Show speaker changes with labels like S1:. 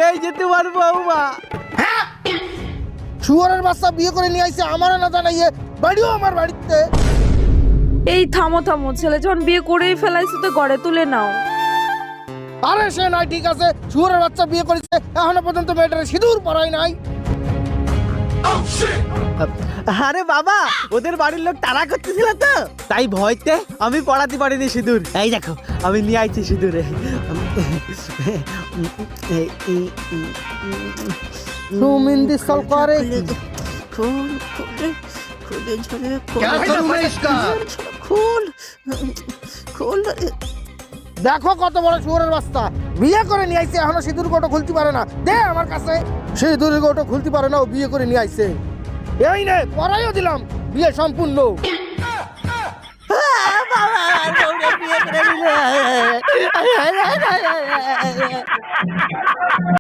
S1: এই যে তোমার বৌমা।
S2: শুয়োরের বাচ্চা বিয়ে করে নিয়ে আইছে আমারও না জানাইয়ে, বাড়িও আমার বাড়িতে।
S3: এই থামো থামো, ছেলে যখন বিয়ে করেই ফেলাইছে তো ঘরে তুলে নাও।
S2: আরে সে নাই, ঠিক আছে, শুয়োরের বাচ্চা বিয়ে করেছে, এখনো পর্যন্ত মেয়েটার সিঁদুর পরাই নাই।
S1: আরে বাবা, ওদের বাড়ির লোক তাড়া করতেছিল তো, তাই ভয়তে আমি পড়াতে পারিনি সিঁদুর। এই দেখো আমি নিয়ে আইছি সিঁদুরে।
S2: সুমিন্দি সরকারে
S3: খুল খুলে খুলে ঝরে
S4: क्या करूं मैं इसका?
S3: খুল খুল।
S2: দেখো কত বড় শুয়োরের বাচ্চা, বিয়ে করে নিয়ে আইছে, এখনো সিঁদুর গোটো খুলতে পারে না। দে আমার কাছে, সিঁদুর গোটো খুলতে পারে না, ও বিয়ে করে নিয়ে আইছে। এই নে, পরাইও দিলাম, বিয়ে সম্পূর্ণ।
S1: বাবা বউরে বিয়ে করে দিল।